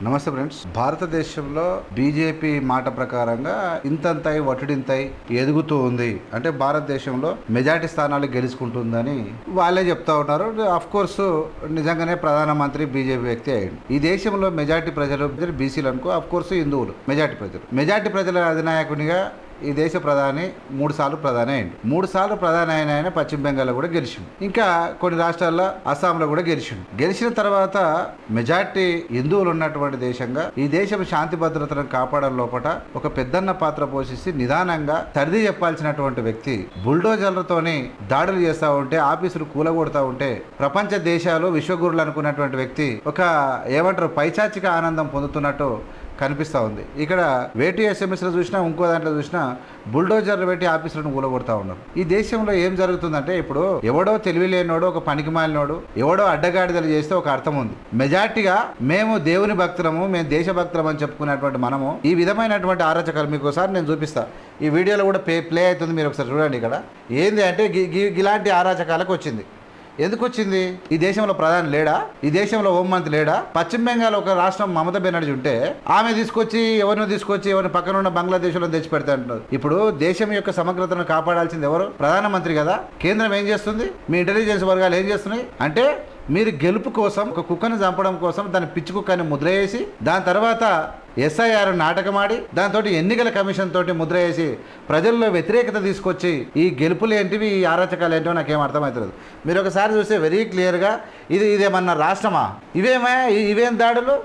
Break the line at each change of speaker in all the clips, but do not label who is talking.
నమస్తే ఫ్రెండ్స్. భారతదేశంలో బీజేపీ మాట ప్రకారంగా ఇంతంతై వటుడింతై ఎదుగుతూ ఉంది. అంటే భారతదేశంలో మెజార్టీ స్థానాలు గెలుచుకుంటుందని వాళ్ళే చెప్తా ఉన్నారు. అఫ్ కోర్స్ నిజంగానే ప్రధానమంత్రి బీజేపీ వ్యక్తి అయ్యింది. ఈ దేశంలో మెజార్టీ ప్రజలు బీసీలు అనుకో, అఫ్ కోర్స్ హిందువులు మెజార్టీ ప్రజల అధినాయకునిగా ఈ దేశ ప్రధాని 3 సార్లు ప్రధాని అయ్యిండు. 3 సార్లు ప్రధాని అయిన ఆయన పశ్చిమ బెంగాల్లో కూడా గెలిచిండు. ఇంకా కొన్ని రాష్ట్రాల్లో అస్సాంలో కూడా గెలిచిండు. గెలిచిన తర్వాత మెజార్టీ హిందువులు ఉన్నటువంటి దేశంగా ఈ దేశం శాంతి భద్రతలను కాపాడడం లోపల ఒక పెద్దన్న పాత్ర పోషిస్తే నిదానంగా తడిది చెప్పాల్సినటువంటి వ్యక్తి బుల్డోజర్లతోని దాడులు చేస్తూ ఉంటే, ఆఫీసులు కూలగొడతా ఉంటే ప్రపంచ దేశాలు విశ్వగురులు అనుకున్నటువంటి వ్యక్తి ఒక ఏమంటారు పైచాచిక ఆనందం పొందుతున్నట్టు కనిపిస్తూ ఉంది. ఇక్కడ వేటి ఎస్ఎంఎస్లో చూసినా, ఇంకో దాంట్లో చూసినా బుల్డోజర్లు పెట్టి ఆఫీసులను కూలగొడతా ఉన్నారు. ఈ దేశంలో ఏం జరుగుతుందంటే, ఇప్పుడు ఎవడో తెలివి లేనోడు, ఒక పనికి మాలినోడు ఎవడో అడ్డగాడిదలు చేస్తే ఒక అర్థం ఉంది. మెజార్టీగా మేము దేవుని భక్తులము, మేము దేశభక్తులం అని చెప్పుకునేటువంటి మనము ఈ విధమైనటువంటి ఆలోచనలు మీకు ఒకసారి నేను చూపిస్తా. ఈ వీడియోలో కూడా ప్లే అవుతుంది, మీరు ఒకసారి చూడండి. ఇక్కడ ఏంది అంటే ఇలాంటి ఆరాచకాలకు వచ్చింది. ఎందుకు వచ్చింది? ఈ దేశంలో ప్రధాని లేడా? ఈ దేశంలో హోంమంత్రి లేడా? పశ్చిమ బెంగాల్ ఒక రాష్ట్రం మమతా బెనర్జీ ఉంటే ఆమె ఎవరిని పక్కన ఉన్న బంగ్లాదేశ్లో తెచ్చి పెడతా అంటున్నారు. ఇప్పుడు దేశం యొక్క సమగ్రతను కాపాడాల్సింది ఎవరు? ప్రధానమంత్రి కదా. కేంద్రం ఏం చేస్తుంది? మీ ఇంటెలిజెన్స్ వర్గాలు ఏం చేస్తున్నాయి అంటే, మీరు గెలుపు కోసం ఒక కుక్కను చంపడం కోసం దాని పిచ్చి కుక్కని ముద్ర వేసి, దాని తర్వాత ఎస్ఐఆర్ నాటకమాడి, దాంతో ఎన్నికల కమిషన్ తోటి ముద్ర వేసి ప్రజల్లో వ్యతిరేకత తీసుకొచ్చి ఈ గెలుపులు ఏంటివి, ఈ ఆరాచకాలు ఏంటో నాకేం అర్థమవుతుంది. మీరు ఒకసారి చూస్తే వెరీ క్లియర్గా ఇదేమన్నా రాష్ట్రమా? ఇవేం దాడులు?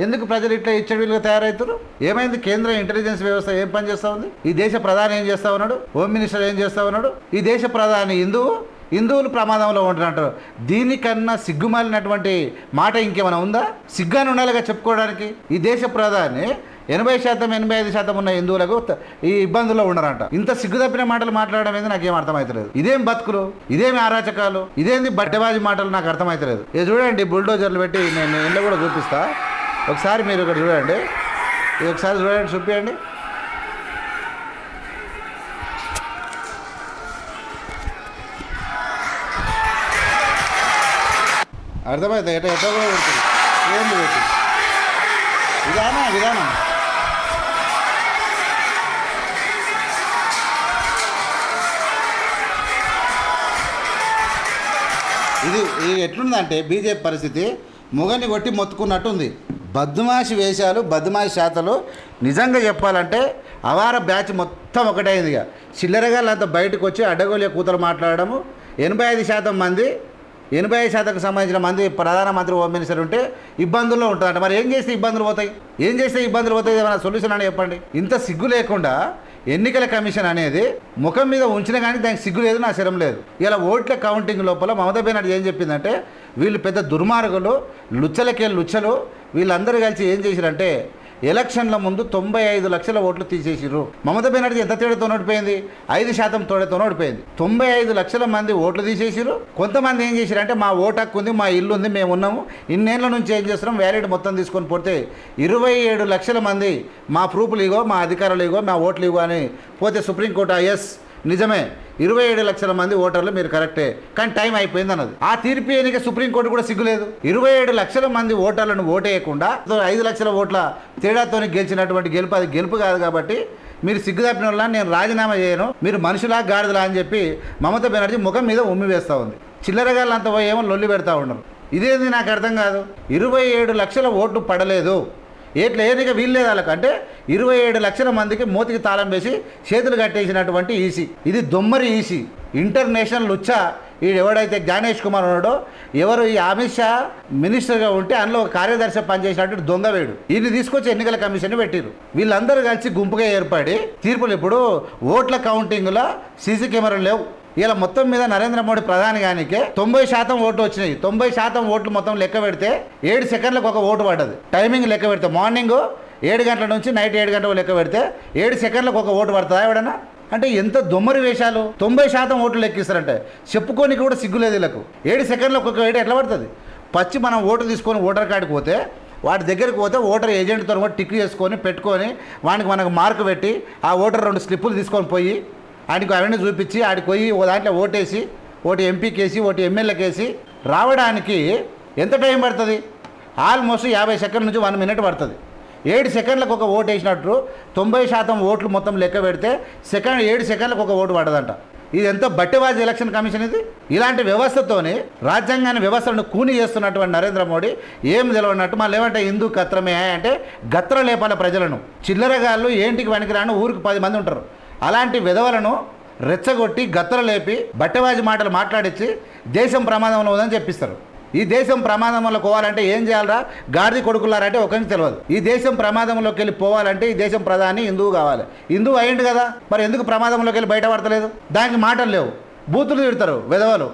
ఎందుకు ప్రజలు ఇట్లా ఇచ్చడిగా తయారవుతారు? ఏమైంది? కేంద్ర ఇంటెలిజెన్స్ వ్యవస్థ ఏం పని చేస్తూ ఉంది? ఈ దేశ ప్రధాని ఏం చేస్తూ ఉన్నాడు? హోమ్ మినిస్టర్ ఏం చేస్తూ ఉన్నాడు? ఈ దేశ ప్రధాని హిందువులు ప్రమాదంలో ఉంటున్నట్టు. దీనికన్నా సిగ్గుమాలినటువంటి మాట ఇంకేమైనా ఉందా? సిగ్గాని ఉండాలిగా చెప్పుకోవడానికి. ఈ దేశ ప్రధాని 80%, 85% ఉన్న హిందువులకు ఈ ఇబ్బందుల్లో ఉండరంట. ఇంత సిగ్గు తప్పిన మాటలు మాట్లాడడం ఏంది నాకేం అర్థమవుతలేదు. ఇదేం బతుకులు, ఇదేమి అరాచకాలు, ఇదేంది బట్టబాజీ మాటలు నాకు అర్థమవుతలేదు. ఇది చూడండి, బుల్డోజర్లు పెట్టి నేను ఇల్లు కూడా చూపిస్తా. ఒకసారి మీరు ఇక్కడ చూడండి, ఇది ఒకసారి చూడండి, చూపించండి. అర్థమైతే ఎట్లా కూడా పెడుతుంది. ఏంది పెట్టి విధానం ఇది ఎట్లుందంటే, బీజేపీ పరిస్థితి మొగని కొట్టి మొత్తుకున్నట్టు ఉంది. బద్మాషి వేషాలు, బద్మాషి శాతలు. నిజంగా చెప్పాలంటే అవార బ్యాచ్ మొత్తం ఒకటైంది. ఇక చిల్లరగాళ్ళంతా బయటకు వచ్చి అడ్డగోలియ కూతలు మాట్లాడము. 85% మంది, 85%కు సంబంధించిన మంది ప్రధానమంత్రి, హోమ్ మినిస్టర్ ఉంటే ఇబ్బందుల్లో ఉంటుందంట. మరి ఏం చేస్తే ఇబ్బందులు పోతాయి? ఏమైనా సొల్యూషన్ అని చెప్పండి. ఇంత సిగ్గు లేకుండా ఎన్నికల కమిషన్ అనేది ముఖం మీద ఉంచిన కానీ దానికి సిగ్గు లేదు, నా శరం లేదు. ఇలా ఓట్ల కౌంటింగ్ లోపల మమతా బెనర్జీ ఏం చెప్పిందంటే, వీళ్ళు పెద్ద దుర్మార్గులు, లుచ్చలు వీళ్ళందరూ కలిసి ఏం చేసిరంటే ఎలక్షన్ల ముందు 95 లక్షల ఓట్లు తీసేసిర్రు. మమతా బెనర్జీ ఎంత తేడాతో ఓడిపోయింది? 5% తేడాతో ఓడిపోయింది. 95 లక్షల మంది ఓట్లు తీసేసిర్రు. కొంతమంది ఏం చేసిరంటే, మా ఓటు హక్కు ఉంది, మా ఇల్లు ఉంది, మేము ఉన్నాము, ఇన్నేళ్ల నుంచి ఏం చేస్తున్నాం, వ్యాలిడ్ మొత్తం తీసుకొని పోతే 27 లక్షల మంది మా ప్రూఫ్లు ఇగో, మా అధికారులు ఇగో, మా ఓట్లు ఇగో అని పోతే సుప్రీంకోర్టు ఎస్ నిజమే 27 లక్షల మంది ఓటర్లు మీరు కరెక్టే, కానీ టైం అయిపోయింది అన్నది. ఆ తీర్పు ఎన్నిక సుప్రీంకోర్టు కూడా సిగ్గులేదు. 27 లక్షల మంది ఓటర్లను ఓటేయకుండా 5 లక్షల ఓట్ల తేడాతో గెలిచినటువంటి గెలుపు, అది గెలుపు కాదు. కాబట్టి మీరు సిగ్గు తప్పిన వాళ్ళ నేను రాజీనామా చేయను, మీరు మనుషులా గాడిదలా అని చెప్పి మమతా బెనర్జీ ముఖం మీద ఉమ్మి వేస్తూ ఉంది. చిల్లరగాళ్ళంతా పోయి ఏమో లొల్లి పెడతా ఉన్నారు. ఇదేంది నాకు అర్థం కాదు. 27 లక్షల ఓట్లు పడలేదు. ఏట్లా ఏదిగా వీల్లేదు వాళ్ళకి. అంటే 27 లక్షల మందికి మూతికి తాళం వేసి చేతులు కట్టేసినటువంటి ఈసీ. ఇది దొమ్మరి ఈసీ, ఇంటర్నేషనల్ లుచ్చా. ఎవడైతే జ్ఞానేష్ కుమార్ ఉన్నాడో, ఎవరు ఈ అమిత్ షా మినిస్టర్గా ఉంటే అందులో కార్యదర్శి పనిచేసినట్టు దొంగవేడు, ఈయన్ని తీసుకొచ్చి ఎన్నికల కమిషన్ పెట్టిరు. వీళ్ళందరూ కలిసి గుంపుగా ఏర్పడి తీర్పులు. ఇప్పుడు ఓట్ల కౌంటింగ్లో సీసీ కెమెరాలు లేవు. ఇలా మొత్తం మీద నరేంద్ర మోడీ ప్రధాని గానికే 90% ఓట్లు వచ్చినాయి. 90% ఓట్లు మొత్తం లెక్క పెడితే 7 సెకండ్లకు ఒక ఓటు పడ్డది. టైమింగ్ లెక్క పెడితే మార్నింగ్ 7 గంటల నుంచి నైట్ 7 గంటలకు లెక్క పెడితే 7 సెకండ్లకు ఒక ఓటు పడుతుందా ఎవడన్నా? అంటే ఎంత దొమ్మరి వేషాలు. 90% ఓట్లు లెక్కిస్తారంటే చెప్పుకోనికి కూడా సిగ్గులేదు వీళ్ళకు. 7 సెకండ్లకు ఒక ఓటు ఎట్లా పడుతుంది? మనం ఓటు తీసుకొని ఓటర్ కార్డుకి పోతే, వాటి దగ్గరికి పోతే ఓటర్ ఏజెంట్తో కూడా టిక్ చేసుకొని పెట్టుకొని వానికి మనకు మార్కు పెట్టి, ఆ ఓటర్ 2 స్లిప్పులు తీసుకొని పోయి ఆడికి అవన్నీ చూపించి ఆడికి పోయి ఓ దాంట్లో ఓటేసి, ఓటు ఎంపీకేసి, ఓటు ఎమ్మెల్యేకేసి రావడానికి ఎంత టైం పడుతుంది? ఆల్మోస్ట్ 50 సెకండ్ల నుంచి 1 మినిట్ పడుతుంది. 7 సెకండ్లకు ఒక ఓటు వేసినట్టు 90% ఓట్లు మొత్తం లెక్క పెడితే 7 సెకండ్లకు ఒక ఓటు పడదంట. ఇది ఎంతో బట్టివాజీ ఎలక్షన్ కమిషన్ ఇది. ఇలాంటి వ్యవస్థతోని రాజ్యాంగాన్ని వ్యవస్థలను కూని చేస్తున్నటువంటి నరేంద్ర మోడీ ఏం తెలియనట్టు మళ్ళీ ఏమంటే హిందూ గత్రమే అంటే గత్ర లేపాల ప్రజలను. చిల్లరగాళ్ళు ఏంటికి పనికిరాను ఊరికి 10 మంది ఉంటారు. అలాంటి విధవలను రెచ్చగొట్టి గత్ర లేపి బట్టవాజీ మాటలు మాట్లాడించి దేశం ప్రమాదంలో ఉందని చెప్పిస్తారు. ఈ దేశం ప్రమాదంలో పోవాలంటే ఏం చేయాలరా గాడిది కొడుకులారంటే ఒకరికి తెలియదు. ఈ దేశం ప్రమాదంలోకి వెళ్ళి పోవాలంటే ఈ దేశం ప్రధాని హిందువు కావాలి. హిందువు అయ్యిండు కదా, మరి ఎందుకు ప్రమాదంలోకి వెళ్ళి బయటపడతలేదు? దానికి మాటలు లేవు, బూతులు తిడతారు విధవలు,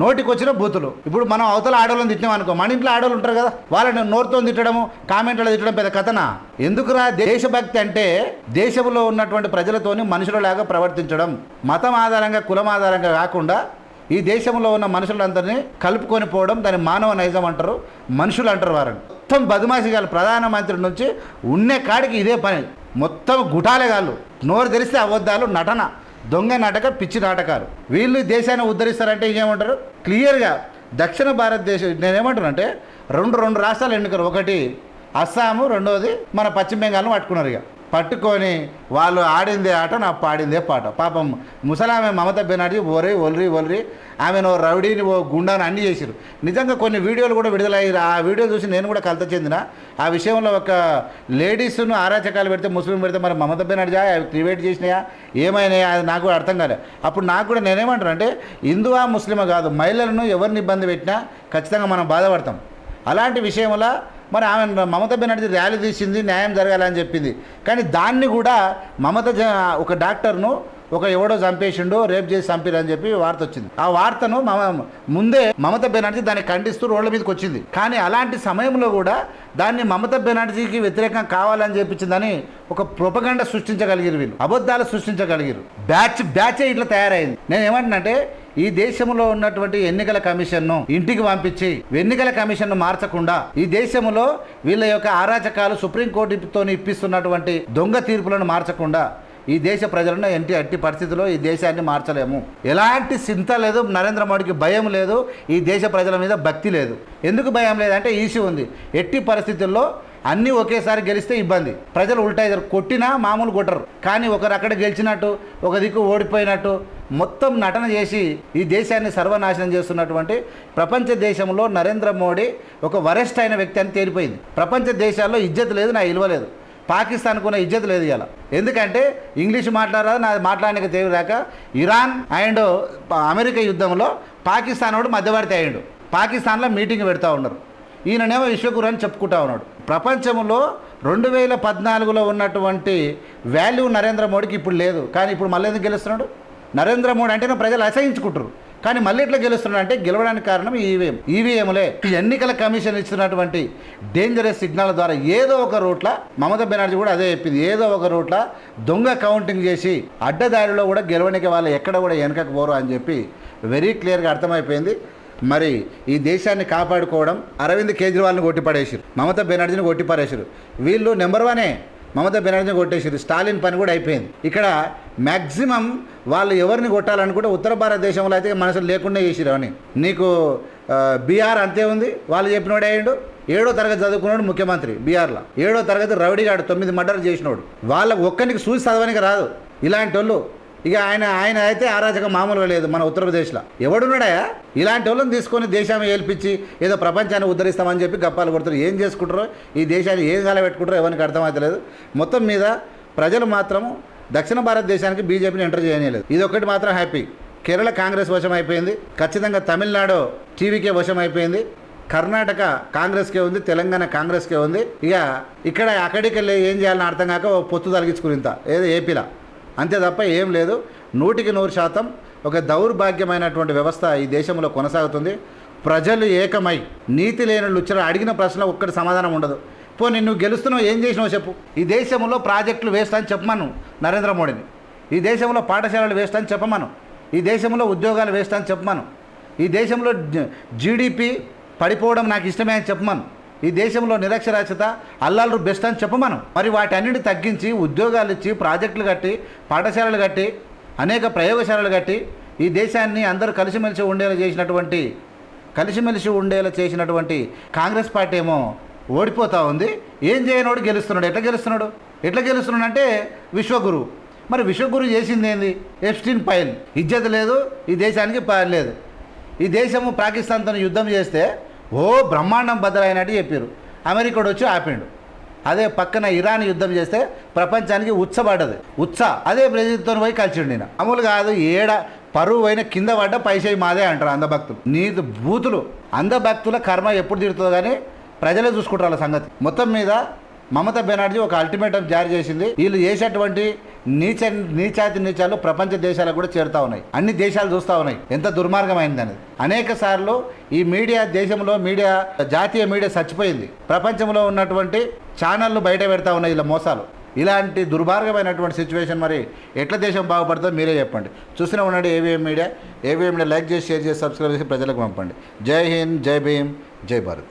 నోటికి వచ్చిన బూతులు. ఇప్పుడు మనం అవతల ఆడవాళ్ళని తిట్టినాం అనుకో, మన ఇంట్లో ఆడవాళ్ళు ఉంటారు కదా, వాళ్ళని నోరుతో తిట్టడము కామెంట్లో తిట్టడం పెద్ద కథనా? ఎందుకురా? దేశభక్తి అంటే దేశంలో ఉన్నటువంటి ప్రజలతోని మనుషులలాగా ప్రవర్తించడం, మతం ఆధారంగా కులం ఆధారంగా కాకుండా ఈ దేశంలో ఉన్న మనుషులందరినీ కలుపుకొని పోవడం, దాన్ని మానవ నైజం అంటారు, మనుషులు అంటారు. వారిని మొత్తం బదుమాసిగాలు ప్రధానమంత్రి నుంచి ఉన్నే కాడికి ఇదే పని. మొత్తం గుటాలేగాళ్ళు, నోరు తెరిస్తే అబద్ధాలు, నటన, దొంగ నాటక, పిచ్చి నాటకాలు. వీళ్ళు దేశాన్ని ఉద్ధరిస్తారంటే ఇంకేమంటారు? క్లియర్గా దక్షిణ భారతదేశం నేనేమంటానంటే రెండు రాష్ట్రాలు ఎన్నికలు, ఒకటి అస్సాము, రెండోది మన పశ్చిమ బెంగాల్ను పట్టుకున్నారు. ఇక పట్టుకొని వాళ్ళు ఆడిందే ఆట, నా పాడిందే పాట. పాపం ముసలామె మమతా బెనర్జీ ఒల్రి ఆమెను రౌడీని ఓ గుండాను అన్నీ చేసిరు. నిజంగా కొన్ని వీడియోలు కూడా విడుదలయ్యారు. ఆ వీడియో చూసి నేను కూడా కలత చెందిన. ఆ విషయంలో ఒక లేడీస్ను ఆరాచకాలు పెడితే, ముస్లిం పెడితే మరి మమతా బెనర్జీ అవి క్రియేట్ చేసినాయా ఏమైనాయా అది నాకు కూడా అర్థం కాలేదు. అప్పుడు నాకు కూడా నేనేమంటాను అంటే హిందువా ముస్లిమా కాదు, మహిళలను ఎవరిని ఇబ్బంది పెట్టినా ఖచ్చితంగా మనం బాధపడతాం. అలాంటి విషయంలో మరి ఆమె మమతా బెనర్జీ ర్యాలీ తీసింది, న్యాయం జరగాలని చెప్పింది. కానీ దాన్ని కూడా ఒక డాక్టర్ను ఎవడో చంపేసిండు, రేప్ చేసి చంపిరని చెప్పి వార్త వచ్చింది. ఆ వార్తను ముందే మమతా బెనర్జీ దాన్ని ఖండిస్తూ రోడ్ల మీదకి వచ్చింది. కానీ అలాంటి సమయంలో కూడా దాన్ని మమతా బెనర్జీకి వ్యతిరేకంగా కావాలని చెప్పించిందని ఒక ప్రొపగండా సృష్టించగలిగారు వీళ్ళు, అబద్ధాలు సృష్టించగలిగారు. బ్యాచే ఇట్లా తయారైంది. నేను ఏమంటున్నానంటే ఈ దేశంలో ఉన్నటువంటి ఎన్నికల కమిషన్ను ఇంటికి పంపించి ఎన్నికల కమిషన్ను మార్చకుండా, ఈ దేశంలో వీళ్ళ యొక్క అరాచకాలు సుప్రీంకోర్టుతో ఇప్పిస్తున్నటువంటి దొంగ తీర్పులను మార్చకుండా ఈ దేశ ప్రజలను ఎట్టి పరిస్థితుల్లో ఈ దేశాన్ని మార్చలేము. ఎలాంటి చింత లేదు, నరేంద్ర మోడీకి భయం లేదు, ఈ దేశ ప్రజల మీద భక్తి లేదు. ఎందుకు భయం లేదంటే ఈసీ ఉంది. ఎట్టి పరిస్థితుల్లో అన్నీ ఒకేసారి గెలిస్తే ఇబ్బంది, ప్రజలు ఉల్టా కొట్టినా మామూలు కొట్టరు. కానీ ఒకరు అక్కడ గెలిచినట్టు, ఒక దిక్కు ఓడిపోయినట్టు మొత్తం నటన చేసి ఈ దేశాన్ని సర్వనాశనం చేస్తున్నటువంటి ప్రపంచ దేశంలో నరేంద్ర మోడీ ఒక వరెస్ట్ అయిన వ్యక్తి అని తేలిపోయింది. ప్రపంచ దేశాల్లో ఇజ్జత్ లేదు, నా విలువ లేదు. పాకిస్తాన్కు ఉన్న ఇజ్జత్ లేదు ఇలా. ఎందుకంటే ఇంగ్లీష్ మాట్లాడరాదు, నాది మాట్లాడడానికి తెలియదాక ఇరాన్ అండ్ అమెరికా యుద్ధంలో పాకిస్తాన్ వాడు మధ్యవర్తి అయ్యాడు. పాకిస్తాన్లో మీటింగ్ పెడతా ఉన్నారు. ఈయననేమో విశ్వగురు అని చెప్పుకుంటా ఉన్నాడు. ప్రపంచంలో 2014లో ఉన్నటువంటి వాల్యూ నరేంద్ర మోడీకి ఇప్పుడు లేదు. కానీ ఇప్పుడు మళ్ళీ ఎందుకు గెలుస్తున్నాడు? నరేంద్ర మోడీ అంటేనే ప్రజలు అసహించుకుంటారు. కానీ మళ్ళీ ఎట్లా గెలుస్తున్నాడు అంటే గెలవడానికి కారణం ఈవీఎంలే. ఎన్నికల కమిషన్ ఇచ్చినటువంటి డేంజరస్ సిగ్నల్ ద్వారా ఏదో ఒక రూట్ల మమతా బెనర్జీ కూడా అదే చెప్పింది, ఏదో ఒక రూట్ల దొంగ కౌంటింగ్ చేసి అడ్డదారిలో కూడా గెలవడానికి వాళ్ళు ఎక్కడ కూడా వెనకకు పోరు అని చెప్పి వెరీ క్లియర్గా అర్థమైపోయింది. మరి ఈ దేశాన్ని కాపాడుకోవడం అరవింద్ కేజ్రీవాల్ని కొట్టిపడేసారు, మమతా బెనర్జీని కొట్టిపడేసారు. వీళ్ళు నెంబర్ 1 మమతా బెనర్జీని కొట్టేసారు. స్టాలిన్ పని కూడా అయిపోయింది. ఇక్కడ మ్యాక్సిమం వాళ్ళు ఎవరిని కొట్టాలనుకుంటే ఉత్తర భారతదేశంలో అయితే మనసులు లేకుండా చేసిరు అని. నీకు బీహార్ అంతే ఉంది, వాళ్ళు చెప్పినోడు అయ్యాడు. 7వ తరగతి చదువుకున్నాడు ముఖ్యమంత్రి బీహార్లో. 7వ తరగతి రౌడీగాడు 9 మర్డర్లు చేసినోడు. వాళ్ళకు ఒక్కరికి చూసి చదవనికి రాదు ఇలాంటి వాళ్ళు. ఇక ఆయన అయితే అరాచకం మామూలుగా లేదు మన ఉత్తరప్రదేశ్లో. ఎవడున్నాడా ఇలాంటి వాళ్ళని తీసుకొని దేశాన్ని ఏల్పించి ఏదో ప్రపంచాన్ని ఉద్ధరిస్తామని చెప్పి గప్పాలు కొడుతారు. ఏం చేసుకుంటారో ఈ దేశాన్ని ఏం గాల పెట్టుకుంటారో ఎవరికి అర్థమవుతలేదు. మొత్తం మీద ప్రజలు మాత్రం దక్షిణ భారతదేశానికి బీజేపీని ఎంటర్ చేయలేదు. ఇది ఒక్కటి మాత్రం హ్యాపీ. కేరళ కాంగ్రెస్ వశం అయిపోయింది, ఖచ్చితంగా తమిళనాడు టీవీకే వశం అయిపోయింది, కర్ణాటక కాంగ్రెస్కే ఉంది, తెలంగాణ కాంగ్రెస్కే ఉంది. ఇక ఇక్కడ అక్కడికి వెళ్ళి ఏం చేయాలని అర్థం కాక పొత్తు తొలగించుకునింత ఏదో ఏపీలో, అంతే తప్ప ఏం లేదు. 100% ఒక దౌర్భాగ్యమైనటువంటి వ్యవస్థ ఈ దేశంలో కొనసాగుతుంది. ప్రజలు ఏకమై నీతి లేని లుచ్చరు అడిగిన ప్రశ్న ఒక్కటి సమాధానం ఉండదు. పోనీ నువ్వు గెలుస్తున్నావు, ఏం చేసినావు చెప్పు. ఈ దేశంలో ప్రాజెక్టులు వేస్ట్ అని చెప్పమను నరేంద్ర మోడీని, ఈ దేశంలో పాఠశాలలు వేస్ట్ అని చెప్పమను, ఈ దేశంలో ఉద్యోగాలు వేస్ట్ అని చెప్పమను, ఈ దేశంలో జీడిపి పడిపోవడం నాకు ఇష్టమే అని చెప్పమను, ఈ దేశంలో నిరక్షరాస్యత అల్లాలు బెస్ట్ అని చెప్పమను. మరి వాటన్నిటి తగ్గించి ఉద్యోగాలు ఇచ్చి ప్రాజెక్టులు కట్టి పాఠశాలలు కట్టి అనేక ప్రయోగశాలలు కట్టి ఈ దేశాన్ని అందరూ కలిసిమెలిసి ఉండేలా చేసినటువంటి కలిసిమెలిసి ఉండేలా చేసినటువంటి కాంగ్రెస్ పార్టీ ఏమో ఓడిపోతూ ఉంది. ఏం చేయనోడు గెలుస్తున్నాడు. ఎట్లా గెలుస్తున్నాడు అంటే విశ్వగురు. మరి విశ్వగురు చేసింది ఏంది? Epstein file. ఇజ్జత్ లేదు, ఈ దేశానికి లేదు. ఈ దేశము పాకిస్తాన్తో యుద్ధం చేస్తే బ్రహ్మాండం బద్దలైనట్టు చెప్పారు. అమెరికాడు వచ్చి ఆపిండు. అదే పక్కన ఇరాన్ యుద్ధం చేస్తే ప్రపంచానికి ఉచ్చబడ్డది. అదే బ్రెజిల్తో పోయి కలిసిండు. నేను అమలు కాదు, ఏడ పరువు అయిన కింద పడ్డ పైసా మాదే అంటారు అందభక్తులు. నీది బూతులు. అందభక్తుల కర్మ ఎప్పుడు తిడుతుందో కానీ ప్రజలే చూసుకుంటారు వాళ్ళ సంగతి. మొత్తం మీద మమతా బెనర్జీ ఒక అల్టిమేటం జారీ చేసింది. వీళ్ళు చేసేటువంటి నీచాలు ప్రపంచ దేశాలకు కూడా చేరుతా ఉన్నాయి. అన్ని దేశాలు చూస్తూ ఉన్నాయి ఎంత దుర్మార్గమైంది అనేది. అనేక సార్లు ఈ దేశంలో జాతీయ మీడియా చచ్చిపోయింది. ప్రపంచంలో ఉన్నటువంటి ఛానళ్ళు బయట పెడతా ఉన్నాయి ఇలా మోసాలు. ఇలాంటి దుర్మార్గమైనటువంటి సిచ్యువేషన్ మరి ఎట్లా దేశం బాగుపడుతుందో మీరే చెప్పండి. చూస్తూనే ఉండండి ఏవిఎం మీడియా. లైక్ చేసి, షేర్ చేసి, సబ్స్క్రైబ్ చేసి ప్రజలకు పంపండి. జై హింద్, జై భీమ్, జై భారత్.